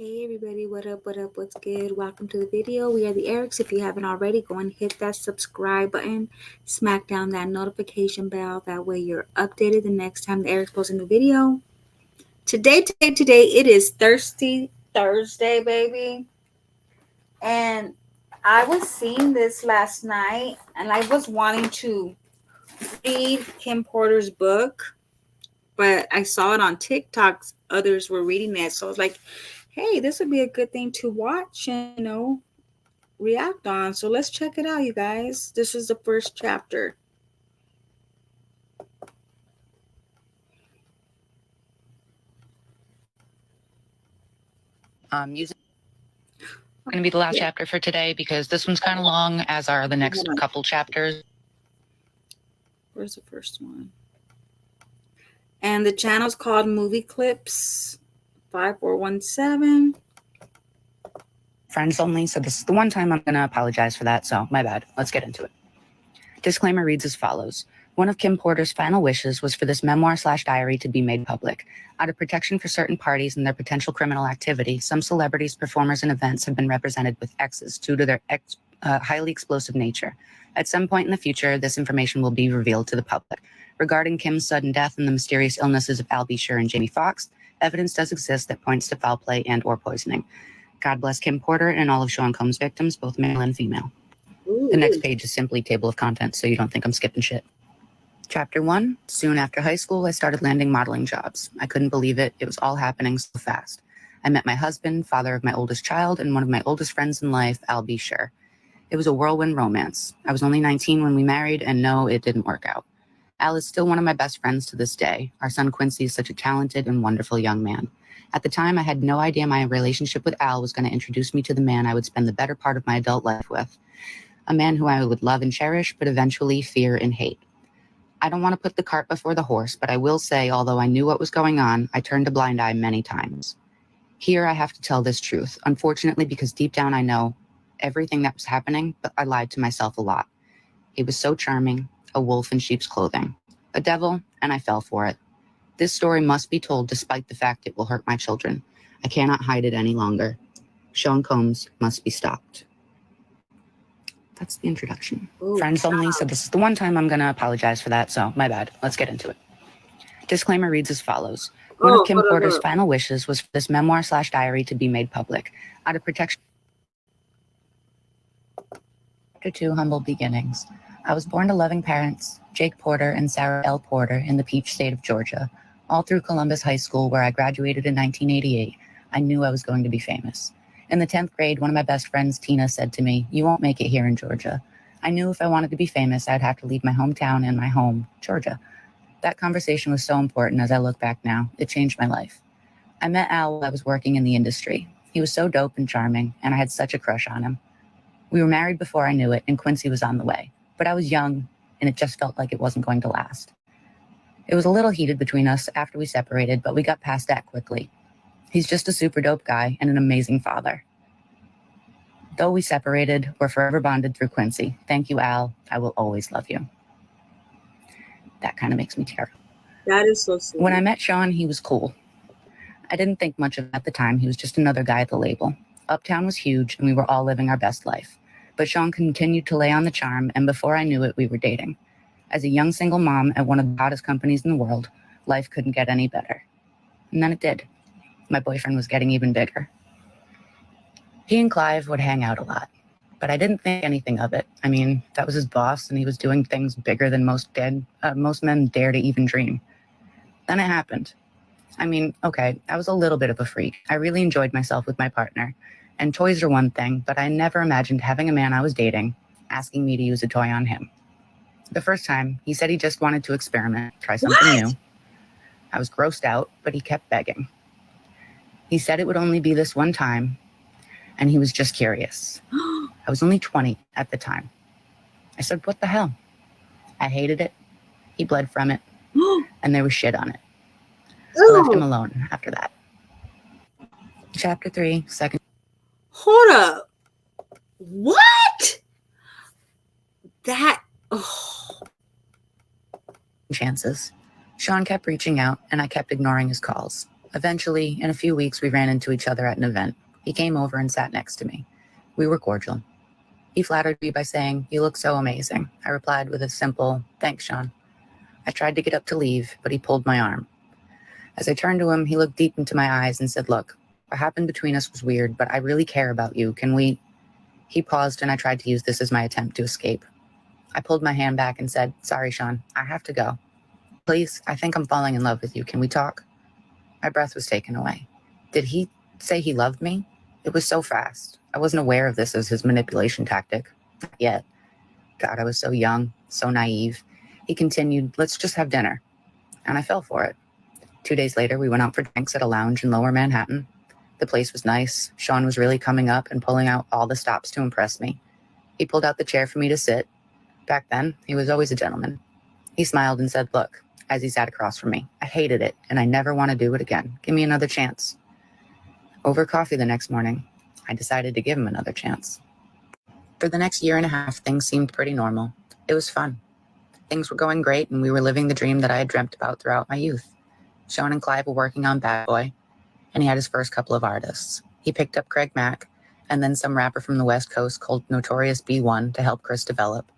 Hey everybody, what up, what's good? Welcome to the video. We are the Erics. If you haven't already, go and hit that subscribe button, smack down that notification bell. That way you're updated the next time the Erics posts a new video. Today, it is Thirsty Thursday, baby. And I was seeing this last night and I was wanting to read Kim Porter's book, but I saw it on TikTok. Others were reading it. So I was like, hey, this would be a good thing to watch and, react on. So let's check it out, you guys. This is the first chapter. Music going to be the last chapter for today because this one's kind of long, as are the next couple chapters. Where's the first one? And the channel's called Movie Clips 5417. Friends only, so this is the one time I'm going to apologize for that, so my bad. Let's get into it. Disclaimer reads as follows. One of Kim Porter's final wishes was for this memoir/diary to be made public. Out of protection for certain parties and their potential criminal activity, some celebrities, performers, and events have been represented with X's due to their highly explosive nature. At some point in the future, this information will be revealed to the public. Regarding Kim's sudden death and the mysterious illnesses of Al B. Sure and Jamie Foxx, evidence does exist that points to foul play and or poisoning. God bless Kim Porter and all of Sean Combs' victims, both male and female. Ooh. The next page is simply table of contents, so you don't think I'm skipping shit. Chapter 1. Soon after high school, I started landing modeling jobs. I couldn't believe it. It was all happening so fast. I met my husband, father of my oldest child, and one of my oldest friends in life, Al B. Sure. It was a whirlwind romance. I was only 19 when we married, and no, it didn't work out. Al is still one of my best friends to this day. Our son Quincy is such a talented and wonderful young man. At the time, I had no idea my relationship with Al was going to introduce me to the man I would spend the better part of my adult life with. A man who I would love and cherish, but eventually fear and hate. I don't want to put the cart before the horse, but I will say, although I knew what was going on, I turned a blind eye many times. Here, I have to tell this truth, unfortunately, because deep down I know everything that was happening, but I lied to myself a lot. He was so charming, a wolf in sheep's clothing, a devil, and I fell for it. This story must be told despite the fact it will hurt my children. I cannot hide it any longer. Sean Combs must be stopped. That's the introduction. Ooh, friends only, so this is the one time I'm going to apologize for that, so my bad. Let's get into it. Disclaimer reads as follows. One of Kim Porter's final wishes was for this memoir/diary to be made public. Out of protection. Chapter 2, Humble Beginnings. I was born to loving parents, Jake Porter and Sarah L. Porter, in the Peach State of Georgia. All through Columbus High School, where I graduated in 1988, I knew I was going to be famous. In the 10th grade, one of my best friends, Tina, said to me, "You won't make it here in Georgia." I knew if I wanted to be famous, I'd have to leave my hometown and my home, Georgia. That conversation was so important as I look back now. It changed my life. I met Al while I was working in the industry. He was so dope and charming, and I had such a crush on him. We were married before I knew it, and Quincy was on the way. But I was young, and it just felt like it wasn't going to last. It was a little heated between us after we separated, but we got past that quickly. He's just a super dope guy and an amazing father. Though we separated, we're forever bonded through Quincy. Thank you, Al. I will always love you. That kind of makes me tear. That is so sweet. When I met Sean, he was cool. I didn't think much of him at the time. He was just another guy at the label. Uptown was huge, and we were all living our best life. But Sean continued to lay on the charm, and before I knew it, we were dating. As a young single mom at one of the hottest companies in the world, life couldn't get any better. And then it did. My boyfriend was getting even bigger. He and Clive would hang out a lot, but I didn't think anything of it. I mean, that was his boss, and he was doing things bigger than most men dare to even dream. Then it happened. I mean, okay, I was a little bit of a freak. I really enjoyed myself with my partner, and toys are one thing, but I never imagined having a man I was dating asking me to use a toy on him. The first time, he said he just wanted to experiment, try something new. I was grossed out, but he kept begging. He said it would only be this one time, and he was just curious. I was only 20 at the time. I said, what the hell? I hated it. He bled from it, and there was shit on it. I left him alone after that. Chapter 3, second. Hold up. What? That... Chances. Sean kept reaching out, and I kept ignoring his calls. Eventually, in a few weeks, we ran into each other at an event. He came over and sat next to me. We were cordial. He flattered me by saying, "You look so amazing." I replied with a simple, "Thanks, Sean." I tried to get up to leave, but he pulled my arm. As I turned to him, he looked deep into my eyes and said, "Look, what happened between us was weird, but I really care about you. Can we..." He paused, and I tried to use this as my attempt to escape. I pulled my hand back and said, "Sorry, Sean, I have to go. Please, I think I'm falling in love with you. Can we talk?" My breath was taken away. Did he say he loved me? It was so fast. I wasn't aware of this as his manipulation tactic. Not yet. God, I was so young, so naive. He continued, "Let's just have dinner." And I fell for it. 2 days later, we went out for drinks at a lounge in Lower Manhattan. The place was nice. Sean was really coming up and pulling out all the stops to impress me. He pulled out the chair for me to sit. Back then, he was always a gentleman. He smiled and said, "Look," as he sat across from me, "I hated it, and I never want to do it again. Give me another chance." Over coffee the next morning, I decided to give him another chance. For the next year and a half, things seemed pretty normal. It was fun. Things were going great, and we were living the dream that I had dreamt about throughout my youth. Sean and Clive were working on Bad Boy, and he had his first couple of artists. He picked up Craig Mack, and then some rapper from the West Coast called Notorious B1 to help Chris develop.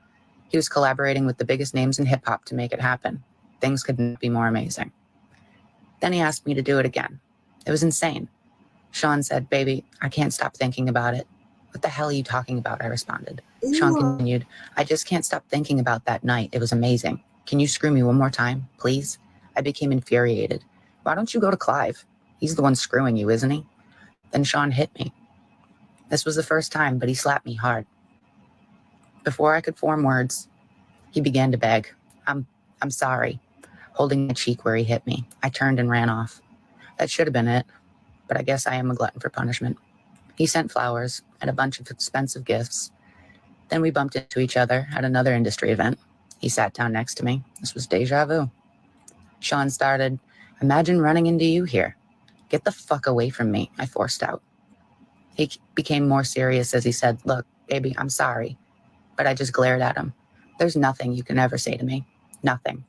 He was collaborating with the biggest names in hip-hop to make it happen. Things couldn't be more amazing. Then he asked me to do it again. It was insane. Sean said, "Baby, I can't stop thinking about it." "What the hell are you talking about?" I responded. Sean continued, "I just can't stop thinking about that night. It was amazing. Can you screw me one more time, please?" I became infuriated. "Why don't you go to Clive? He's the one screwing you, isn't he?" Then Sean hit me. This was the first time, but he slapped me hard. Before I could form words, he began to beg. I'm sorry," holding my cheek where he hit me. I turned and ran off. That should have been it, but I guess I am a glutton for punishment. He sent flowers and a bunch of expensive gifts. Then we bumped into each other at another industry event. He sat down next to me. This was deja vu. Sean started, "Imagine running into you here." "Get the fuck away from me," I forced out. He became more serious as he said, "Look, baby, I'm sorry." But I just glared at him. "There's nothing you can ever say to me. Nothing."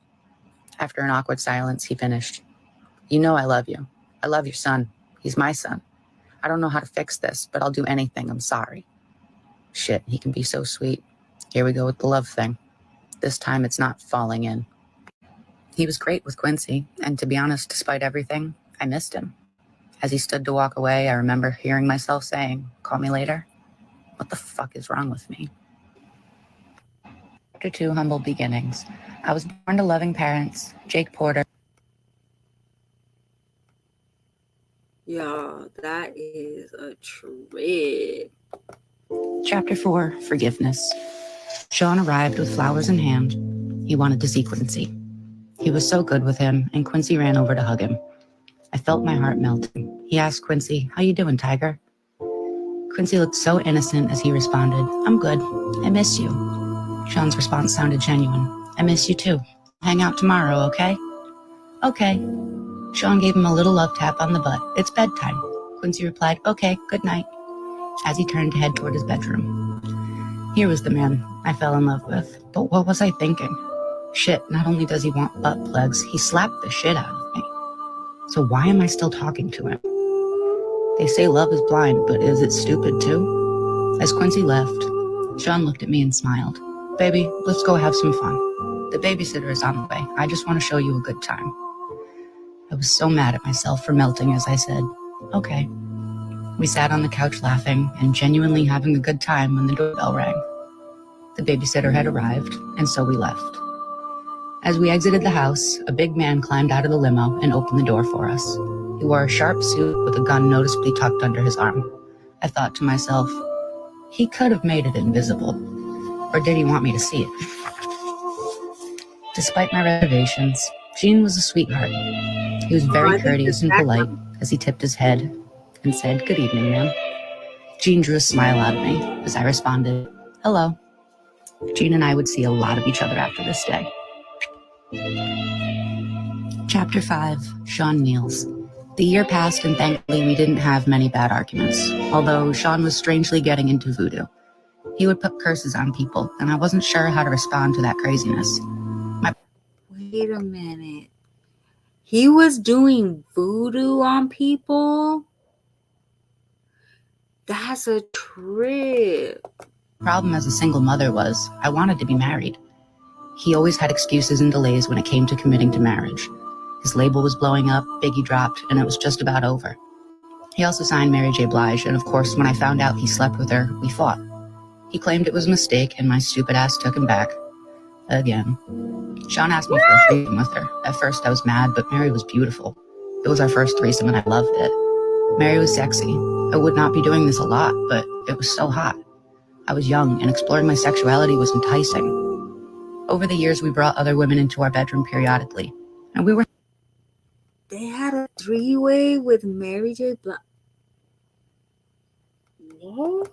After an awkward silence, he finished, "You know I love you. I love your son. He's my son. I don't know how to fix this, but I'll do anything. I'm sorry." Shit, he can be so sweet. Here we go with the love thing. This time it's not falling in. He was great with Quincy, and to be honest, despite everything, I missed him. As he stood to walk away, I remember hearing myself saying, "Call me later." What the fuck is wrong with me? Chapter 2, Humble Beginnings. I was born to loving parents, Jake Porter. Y'all, that is a trip. Chapter 4, Forgiveness. Sean arrived with flowers in hand. He wanted to see Quincy. He was so good with him, and Quincy ran over to hug him. I felt my heart melting. He asked Quincy, "How you doing, Tiger?" Quincy looked so innocent as he responded, "I'm good. I miss you." Sean's response sounded genuine. "I miss you too. Hang out tomorrow, okay?" "Okay." Sean gave him a little love tap on the butt. "It's bedtime." Quincy replied, "Okay, good night," as he turned to head toward his bedroom. Here was the man I fell in love with. But what was I thinking? Shit, not only does he want butt plugs, he slapped the shit out of me. So why am I still talking to him? They say love is blind, but is it stupid too? As Quincy left, Sean looked at me and smiled. "Baby, let's go have some fun. The babysitter is on the way. I just want to show you a good time." I was so mad at myself for melting as I said, "Okay." We sat on the couch laughing and genuinely having a good time when the doorbell rang. The babysitter had arrived, and so we left. As we exited the house, a big man climbed out of the limo and opened the door for us. He wore a sharp suit with a gun noticeably tucked under his arm. I thought to myself, he could have made it invisible. Or did he want me to see it? Despite my reservations, Gene was a sweetheart. He was very courteous and polite as he tipped his head and said, "Good evening, ma'am." Gene drew a smile out of me as I responded, "Hello." Gene and I would see a lot of each other after this day. Chapter 5, Sean Kneels. The year passed and thankfully we didn't have many bad arguments, although Sean was strangely getting into voodoo. He would put curses on people, and I wasn't sure how to respond to that craziness. Wait a minute. He was doing voodoo on people? That's a trip. Problem as a single mother was, I wanted to be married. He always had excuses and delays when it came to committing to marriage. His label was blowing up, Biggie dropped, and it was just about over. He also signed Mary J. Blige, and of course, when I found out he slept with her, we fought. He claimed it was a mistake, and my stupid ass took him back. Again. Sean asked me for a threesome with her. At first, I was mad, but Mary was beautiful. It was our first threesome, and I loved it. Mary was sexy. I would not be doing this a lot, but it was so hot. I was young, and exploring my sexuality was enticing. Over the years, we brought other women into our bedroom periodically, and we were They had a three-way with Mary J. Blige. What?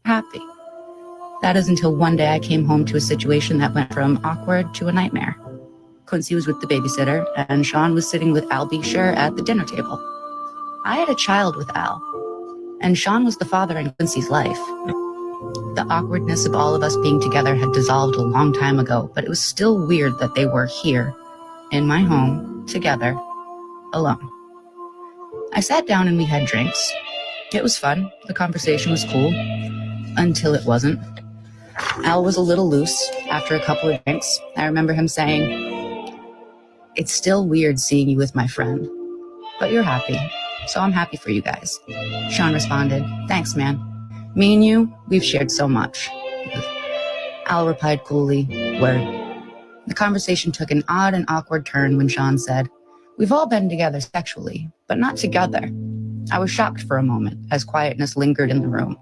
happy. That is until one day I came home to a situation that went from awkward to a nightmare. Quincy was with the babysitter, and Sean was sitting with Al Bisher at the dinner table. I had a child with Al, and Sean was the father in Quincy's life. The awkwardness of all of us being together had dissolved a long time ago, but it was still weird that they were here, in my home, together, alone. I sat down and we had drinks. It was fun. The conversation was cool. Until it wasn't. Al was a little loose after a couple of drinks. I remember him saying, "It's still weird seeing you with my friend, but you're happy, so I'm happy for you guys." Sean responded, "Thanks, man. Me and you, we've shared so much." Al replied coolly, "Word." The conversation took an odd and awkward turn when Sean said, "We've all been together sexually, but not together." I was shocked for a moment as quietness lingered in the room.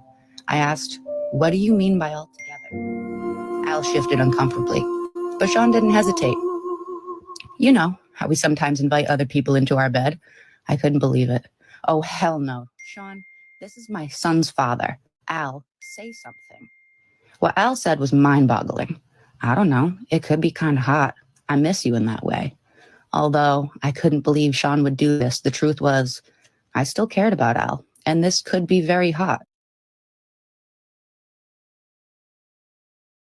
I asked, "What do you mean by all together?" Al shifted uncomfortably, but Sean didn't hesitate. "You know how we sometimes invite other people into our bed." I couldn't believe it. "Oh, hell no. Sean, this is my son's father. Al, say something." What Al said was mind-boggling. "I don't know. It could be kind of hot. I miss you in that way." Although I couldn't believe Sean would do this, the truth was, I still cared about Al, and this could be very hot.